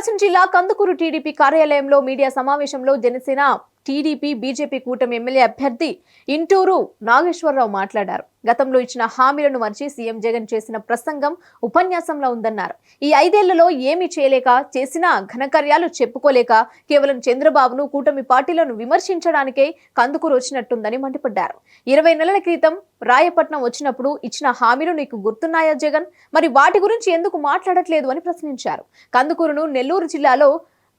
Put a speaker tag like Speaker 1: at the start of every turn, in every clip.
Speaker 1: ప్రకాశం జిల్లా కందుకూరు టీడీపీ కార్యాలయంలో మీడియా సమావేశంలో జనసేన టీడీపీ బీజేపీ కూటమి ఎమ్మెల్యే అభ్యర్థి ఇంటూరు నాగేశ్వరరావు మాట్లాడారు. గతంలో ఇచ్చిన హామీలను మర్చి సీఎం జగన్ చేసిన ప్రసంగం ఉపన్యాసంలో ఉందన్నారు. ఈ 5 ఏళ్లలో ఏమీ చేయలేక, చేసిన ఘనకార్యాలు చెప్పుకోలేక కేవలం చంద్రబాబును, కూటమి పార్టీలను విమర్శించడానికే కందుకూరు వచ్చినట్టుందని మండిపడ్డారు. 20 నెలల క్రితం రాయపట్నం వచ్చినప్పుడు ఇచ్చిన హామీలు నీకు గుర్తున్నాయా జగన్? మరి వాటి గురించి ఎందుకు మాట్లాడట్లేదు అని ప్రశ్నించారు. కందుకూరును నెల్లూరు జిల్లాలో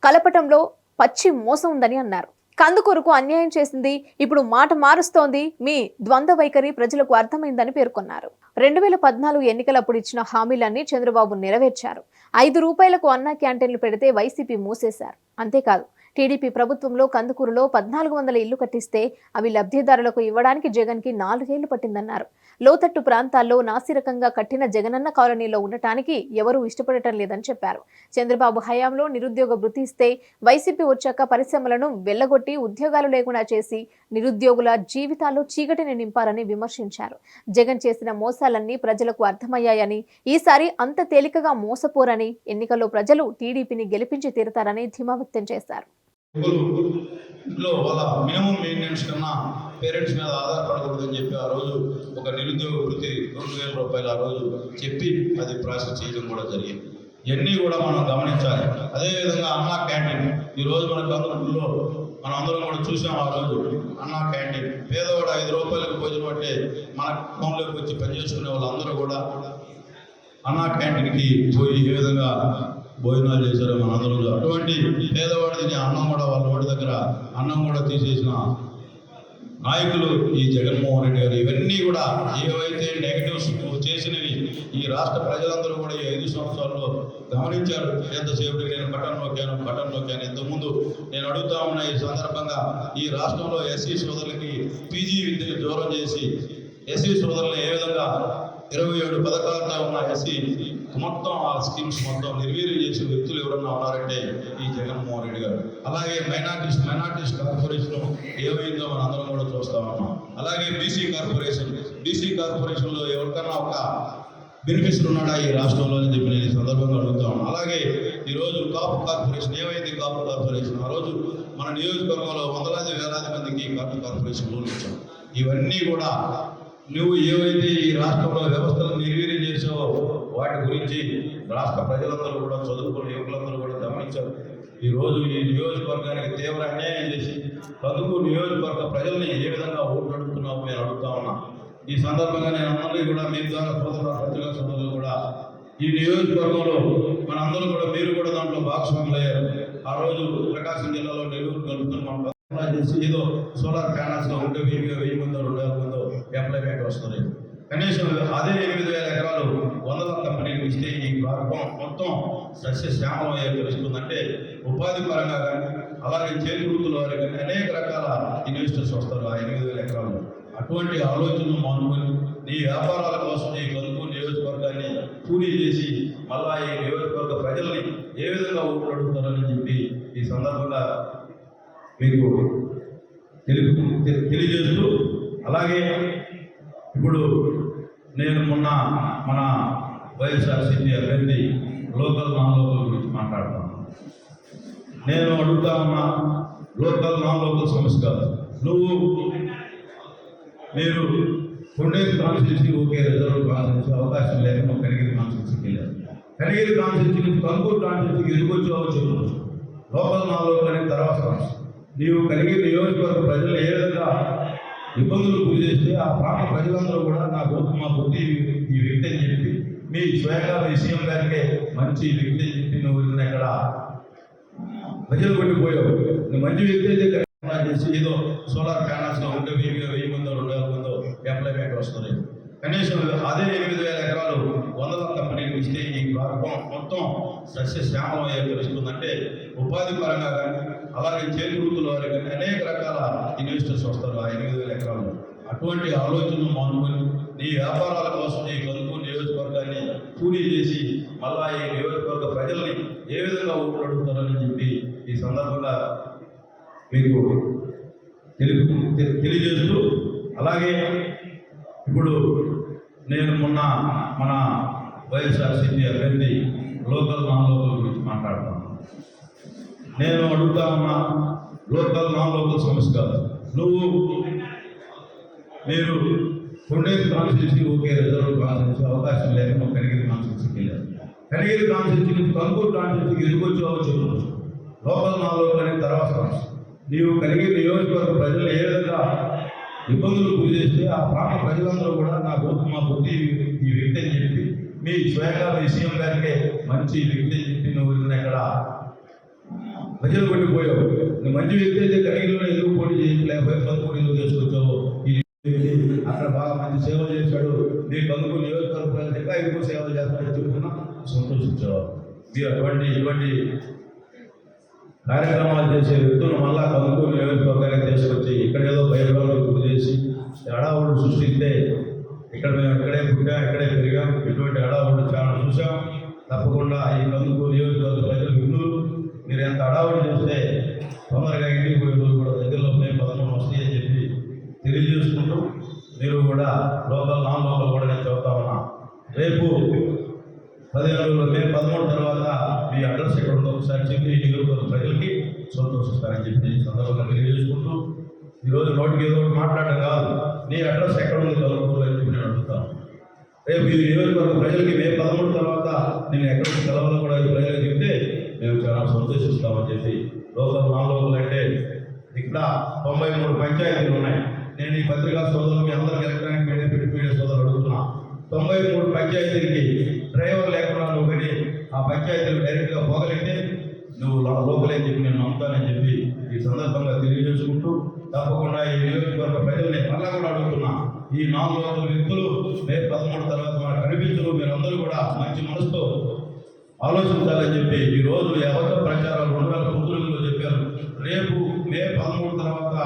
Speaker 1: కలపటంలో పచ్చి మోసం ఉందని అన్నారు. కందుకూరుకు అన్యాయం చేసింది ఇప్పుడు మాట మారుస్తోంది. మీ ద్వంద్వ వైఖరి ప్రజలకు అర్థమైందని పేర్కొన్నారు. 2014 ఎన్నికలప్పుడు ఇచ్చిన హామీలన్నీ చంద్రబాబు నెరవేర్చారు. 5 రూపాయలకు అన్నా క్యాంటీన్లు పెడితే వైసీపీ మూసేశారు. అంతేకాదు, టీడీపీ ప్రభుత్వంలో కందుకూరులో 1400 ఇళ్లు కట్టిస్తే అవి లబ్ధిదారులకు ఇవ్వడానికి జగన్ కి 4 ఏళ్లు పట్టిందన్నారు. లోతట్టు ప్రాంతాల్లో నాసిరకంగా కట్టిన జగనన్న కాలనీలో ఉండటానికి ఎవరూ ఇష్టపడటం లేదని చెప్పారు. చంద్రబాబు హయాంలో నిరుద్యోగ భృతి ఇస్తే వైసీపీ వచ్చాక పరిశ్రమలను వెళ్లగొట్టి ఉద్యోగాలు లేకుండా చేసి నిరుద్యోగుల జీవితాల్లో చీకటిని నింపారని విమర్శించారు. జగన్ చేసిన మోసాలన్నీ ప్రజలకు అర్థమయ్యాయని, ఈసారి అంత తేలికగా మోసపోరని, ఎన్నికల్లో ప్రజలు టీడీపీని గెలిపించి తీరుతారని ధీమా వ్యక్తం చేశారు.
Speaker 2: ఇంట్లో వాళ్ళ మినిమం మెయింటెనెన్స్ కన్నా పేరెంట్స్ మీద ఆధారపడకూడదని చెప్పి ఆ రోజు ఒక నిరుద్యోగ వృత్తి 2000 రూపాయలు ఆ రోజు చెప్పి అది ప్రాసెస్ చేయడం కూడా జరిగింది. ఇవన్నీ కూడా మనం గమనించాలి. అదేవిధంగా అన్నా క్యాంటీన్ ఈరోజు మన కందుకూరులో మనం అందరం కూడా చూసాం. ఆ రోజు అన్నా క్యాంటీన్ పేదవాడు 5 రూపాయలకు భోజనం అంటే మన ఫోన్లోకి వచ్చి పనిచేసుకునే వాళ్ళందరూ కూడా అన్నా క్యాంటీన్కి పోయి ఏ విధంగా భోజనాలు చేశారు మనందరూ. అటువంటి పేదవాడు తినే అన్నం కూడా వాళ్ళ వాడి దగ్గర అన్నం కూడా తీసేసిన నాయకులు ఈ జగన్మోహన్ రెడ్డి గారు. ఇవన్నీ కూడా ఏవైతే నెగటివ్స్ చేసినవి ఈ రాష్ట్ర ప్రజలందరూ కూడా ఈ 5 సంవత్సరాల్లో గమనించారు. ఎంతసేపు నేను బటన్ నొక్కాను. ఇంతకుముందు నేను అడుగుతా ఉన్న ఈ సందర్భంగా ఈ రాష్ట్రంలో ఎస్సీ సోదరులకి పీజీ విద్యను దూరం చేసి ఎస్సీ సోదరులను ఏ విధంగా 27 పథకాలతో ఉన్న ఎస్సీ మొత్తం ఆ స్కీమ్స్ మొత్తం నిర్వీర్యం చేసే వ్యక్తులు ఎవరన్నా ఉన్నారంటే ఈ జగన్మోహన్ రెడ్డి గారు. అలాగే మైనార్టీస్ కార్పొరేషన్ ఏమైందో మనం అందరం కూడా చూస్తా ఉన్నాం. అలాగే బీసీ కార్పొరేషన్లో ఎవరికన్నా ఒక బెనిఫిట్స్ ఉన్నాడా ఈ రాష్ట్రంలో అని చెప్పి నేను ఈ సందర్భంగా అడుగుతా ఉన్నాను. అలాగే ఈరోజు కాపు కార్పొరేషన్ ఏమైంది? కాపు కార్పొరేషన్ ఆ రోజు మన నియోజకవర్గంలో వందలాది వేలాది మందికి కాపు కార్పొరేషన్ లోన్లు ఇచ్చాం. ఇవన్నీ కూడా నువ్వు ఏవైతే ఈ రాష్ట్రంలో వ్యవస్థలను నిర్వీర్యం చేసావో వాటి గురించి రాష్ట్ర ప్రజలందరూ కూడా, చదువుకున్న యువకులందరూ కూడా గమనించారు. ఈరోజు ఈ నియోజకవర్గానికి తీవ్ర అన్యాయం చేసి కందుకూరు నియోజకవర్గ ప్రజల్ని ఏ విధంగా ఓట్లు అడుగుతున్నామో నేను అడుగుతా ఉన్నా. ఈ సందర్భంగా నేను అందరినీ కూడా మీ ద్వారా పత్రికా సోదరులు కూడా ఈ నియోజకవర్గంలో మనందరూ కూడా మీరు కూడా దాంట్లో భాగస్వాములు అయ్యారు. ఆ రోజు ప్రకాశం జిల్లాలో నెల్లూరు కలుపుతున్నాం చేసి ఏదో సోలార్ ప్యానల్స్లో ఉంటే 1000 మందో 2000 మందో ఎంప్లాయ్మెంట్ వస్తుంది. కనీసం అదే 8000 ఎకరాలు 100 కంపెనీలు ఇస్తే ఈ భాగం మొత్తం సస్యశ్యామలం అయ్యే తెలుస్తుందంటే ఉపాధి పరంగా కానీ అలాగే చేతి వృత్తుల వారికి కానీ అనేక రకాల ఇన్వెస్టర్స్ వస్తారు ఆ 8000 ఎకరాలు. అటువంటి ఆలోచనలు మానుకొని నీ వ్యాపారాల కోసం ఈ కందుకూరు నియోజకవర్గాన్ని కూలీ చేసి మళ్ళా ఈ నియోజకవర్గ ప్రజల్ని ఏ విధంగా ఓట్లు అడుగుతారని చెప్పి ఈ సందర్భంగా మీకు తెలియజేస్తూ, అలాగే ఇప్పుడు నేను మొన్న మన వైఎస్ఆర్సీపీ అభ్యర్థి లోకల్ నాన్ లోకల్ గురించి మాట్లాడుతున్నాను. నేను అడుగుతా ఉన్నా, లోకల్ నాన్ లోకల్ సమస్య కాదు. మీరు Konderu constituency okay, reserve constituency అవకాశం లేక నువ్వు కనిగిరి కాన్స్టిట్యూన్సీకి వెళ్ళారు. కనిగిరి కాన్స్టిట్యూన్సీ నుంచి కందుకూరు కాన్స్టిట్యూన్సీకి ఎందుకు వచ్చావో చెప్పు. లోకల్ నాన్ లోకల్ అనేది తర్వాత సమస్య. నీవు కలిగి నియోజకవర్గ ప్రజలు ఏ విధంగా ఇబ్బందులు గురి చేస్తే ఆ ప్రాంత ప్రజలందరూ కూడా మా బుద్ధి ఈ వ్యక్తి అని చెప్పి మీ స్వయంగా మీ సీఎం గారికే మంచి వ్యక్తి అని చెప్పి నువ్వు ఇక్కడ ప్రజలు కొట్టిపోయావు. నువ్వు మంచి వ్యక్తి అయితే చేసి ఏదో సోలార్ ప్యానల్స్లో ఉంటే 1000 మందో 2000 మందో ఎంప్లాయ్మెంట్ వస్తుంది. కనీసం అదే 8000 ఎకరాలు 100 కంపెనీలు ఇస్తే ఈ భాగం మొత్తం సస్యశ్యామలం అయ్యే తెలుస్తుందంటే ఉపాధి పరంగా కానీ అలాగే చేతి వృత్తుల వారికి కానీ అనేక రకాల ఇన్వెస్టర్స్ వస్తారు ఆ 8000 ఎకరాలు. అటువంటి ఆలోచనలు మానుకొని నీ వ్యాపారాల కోసం ఈ కందుకూరు నియోజకవర్గాన్ని కూలీ చేసి మళ్ళా ఈ నియోజకవర్గ ప్రజల్ని ఏ విధంగా ఓట్లు అడుగుతారని చెప్పి ఈ సందర్భంగా మీకు తెలియజేస్తూ, అలాగే ఇప్పుడు నేను మన వైఎస్ఆర్సీపీ అభ్యర్థి లోకల్ నాన్ లోకల్ గురించి మాట్లాడుతున్నాను. నేను అడుగుతా ఉన్నా, లోకల్ నాన్ లోకల్ సమస్య కాదు. మీరు Konderu constituency okay, reserve constituency అవకాశం లేక నువ్వు కనిగిరి కాన్స్టిట్యూన్సీకి వెళ్ళాను. కనిగిరి కాన్స్టిట్యూన్సీ నుంచి కంకూరు కాన్స్టిట్యూన్సీకి ఎందుకు వచ్చావో చెప్పు. లోకల్ నాన్ లోకల్ అనేది తర్వాత సమస్య. నీవు కనిగిరి నియోజకవర్గ ప్రజలు ఏ విధంగా ఇబ్బందులు గురి చేస్తే ఆ ప్రాంత ప్రజలందరూ కూడా నా గొంతు మా బుద్ధి ఈ వ్యక్తి అని చెప్పి మీ స్వయంగా మీ సీఎం గారికి మంచి వ్యక్తి అని చెప్పి నువ్వు ఇక్కడ ప్రజలు కొట్టిపోయావు. నువ్వు మంచి వ్యక్తి అయితే కనిగిరిలో ఎందుకు పోటీ చేయలేకపోయి కందుకూరు ఎందుకు చేసుకొచ్చావు? అక్కడ బాగా మంచి సేవ చేశాడు, మీ కందుకూరు నియోజకవర్గ ప్రజలు ఇంకా ఎక్కువ సేవలు చేస్తాడని చెప్పుకున్నా సంతోషించేవారు. మీరు ఇటువంటి కార్యక్రమాలు చేసే వ్యక్తులు మళ్ళా కందుకూరు నియోజకవర్గానికి తీసుకొచ్చి ఇక్కడ ఏదో బయటకు గురి చేసి హడావుడు సృష్టిస్తే, ఇక్కడ మేము ఇక్కడే పుట్టాం, ఇక్కడే పెరిగాం, ఇటువంటి హడావుడు చాలా చూసాం. తప్పకుండా ఈ కందుకూరు నియోజకవర్గ ప్రజలు విఘ్నులు. మీరు ఎంత హడావుడు చేస్తే తొందరగా ఇంటికి పోయే రోజు కూడా దగ్గరలో మే 11 వస్తాయి అని చెప్పి తెలియజేసుకుంటూ, మీరు కూడా లోకల్ నాన్ లోకల్ కూడా నేను చెబుతా ఉన్నా, రేపు 15 మే 13 తర్వాత మీ అడ్రస్ ఎక్కడ ఉందో ఒకసారి చెప్పి ఈ నియోజకవర్గ ప్రజలకి సంతోషిస్తారని చెప్పి ఈ సందర్భంగా తెలియజేసుకుంటూ, ఈరోజు నోటికి ఏదో ఒకటి మాట్లాడడం కాదు, నీ అడ్రస్ ఎక్కడ ఉంది కలుపుకోరు అని చెప్పి నేను అడుగుతాను. రేపు ఈ నియోజకవర్గ ప్రజలకి మే 13 తర్వాత నేను ఎక్కడికి కలవాలో కూడా ఈ ప్రజలకు చెప్తే మేము చాలా సంతోషిస్తామని చెప్పి, లోకల్ నాన్ లోకల్ అంటే ఇక్కడ 93 పంచాయతీలు ఉన్నాయి. నేను ఈ పత్రికా సోదరులు మీ అందరికీ ఎలక్ట్రానిక్ మీడియా సోదరులు అడుగుతున్నా, 93 పంచాయతీలకి డ్రైవర్ లేకుండా నువ్వు కానీ ఆ పంచాయతీలకు డైరెక్ట్గా పోగలిగితే నువ్వు లోకల్ అని చెప్పి నేను నమ్ముతానని చెప్పి ఈ సందర్భంగా తెలియజేసుకుంటూ, తప్పకుండా ఈ నియోజకవర్గ ప్రజల్ని మళ్ళా కూడా అడుగుతున్నా, ఈ నాన్ లోకల్ వ్యక్తులు మే 13 తర్వాత మనకు కనిపించరు. మీరందరూ కూడా మంచి మనసుతో ఆలోచించాలని చెప్పి ఈరోజు ఎవరి ప్రచారాలు 2019లో చెప్పారు. రేపు మే 13 తర్వాత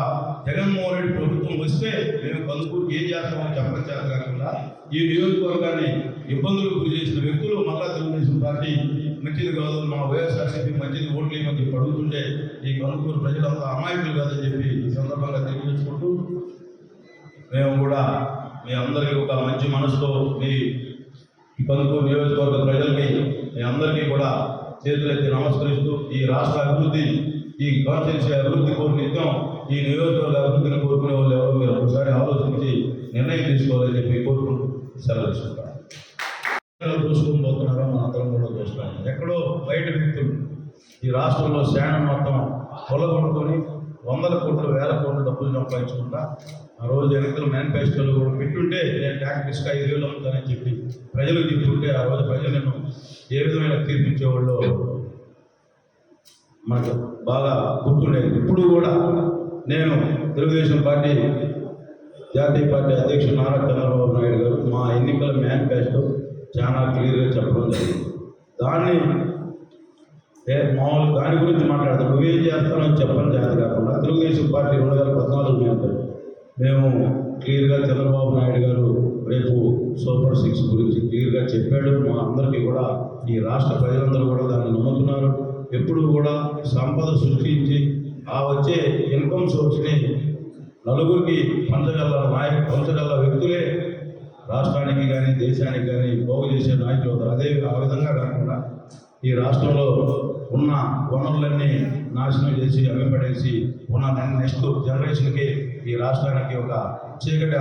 Speaker 2: జగన్మోహన్ రెడ్డి ప్రభుత్వం వస్తే మేము కందుకూరుకి ఏం చేస్తామో చెప్పచ్చారు కాకుండా ఈ నియోజకవర్గాన్ని ఇబ్బందులకు గురి చేసిన వ్యక్తులు మళ్ళా తెలుగుదేశం పార్టీ మంచిది కాదు, మా వైఎస్ఆర్సీపీ మంచిది ఓట్లు ఏమని చెప్పి అడుగుతుంటే ఈ కందుకూరు ప్రజలంతా అమాయకులు కాదని చెప్పి ఈ సందర్భంగా తెలియజేసుకుంటూ, మేము కూడా మీ అందరికీ ఒక మంచి మనసుతో మీ కందుకూరు నియోజకవర్గ ప్రజలకి మీ అందరికీ కూడా చేతులెత్తి నమస్కరిస్తూ, ఈ రాష్ట్ర అభివృద్ధి, ఈ కాన్స్టిట్యూన్సీ అభివృద్ధి కోరి నిత్యం ఈ నియోజకవర్గ అభివృద్ధిని కోరుకునే వాళ్ళు ఎవరో మీరు ఒకసారి ఆలోచించి నిర్ణయం తీసుకోవాలని చెప్పి కోరుకుంటూ సెలవు తీసుకుంటాం. చూసుకుని పోతున్నారో మన అందరం కూడా చూస్తాం. ఎక్కడో బయట వ్యక్తులు ఈ రాష్ట్రంలో శానం మొత్తం కొలగొట్టుకొని 100 కోట్లు 1000 కోట్లు డబ్బులు సంపాదించుకుంటా ఆ రోజు ఎన్నికల మేనిఫెస్టోలు కూడా పెట్టుంటే నేను ట్యాక్స్గా 5,000 అమ్ముతానని చెప్పి ప్రజలకు చెప్తుంటే ఆ రోజు ప్రజలు నేను ఏ విధమైన తీర్పించేవాళ్ళు మనకు బాగా గుర్తుండేది. ఇప్పుడు కూడా నేను తెలుగుదేశం పార్టీ జాతీయ పార్టీ అధ్యక్షుడు నారా చంద్రబాబు నాయుడు గారు మా ఎన్నికల మేనిఫెస్టో చాలా క్లియర్గా చెప్పడం జరిగింది. దాన్ని మామూలు దాని గురించి మాట్లాడతాం, నువ్వేం చేస్తానని చెప్పని జాతి కాకుండా తెలుగుదేశం పార్టీ 2014 మేనిఫెస్టో మేము క్లియర్గా చంద్రబాబు నాయుడు గారు రేపు సూపర్ 6 గురించి క్లియర్గా చెప్పాడు. మా అందరికీ కూడా ఈ రాష్ట్ర ప్రజలందరూ కూడా దాన్ని నమ్ముతున్నారు. ఎప్పుడు కూడా సంపద సృష్టించి ఆ వచ్చే ఇన్కమ్ సోర్స్ని నలుగురికి పంచగల వ్యక్తులే రాష్ట్రానికి కానీ దేశానికి కానీ బాగు చేసే నాయకులు అవుతారు. ఆ విధంగా కాకుండా ఈ రాష్ట్రంలో ఉన్న వనరులన్నీ నాశనం చేసి అమ్మిపడేసి ఉన్న నెక్స్ట్ జనరేషన్కి ఈ రాష్ట్రానికి ఒక చీకటి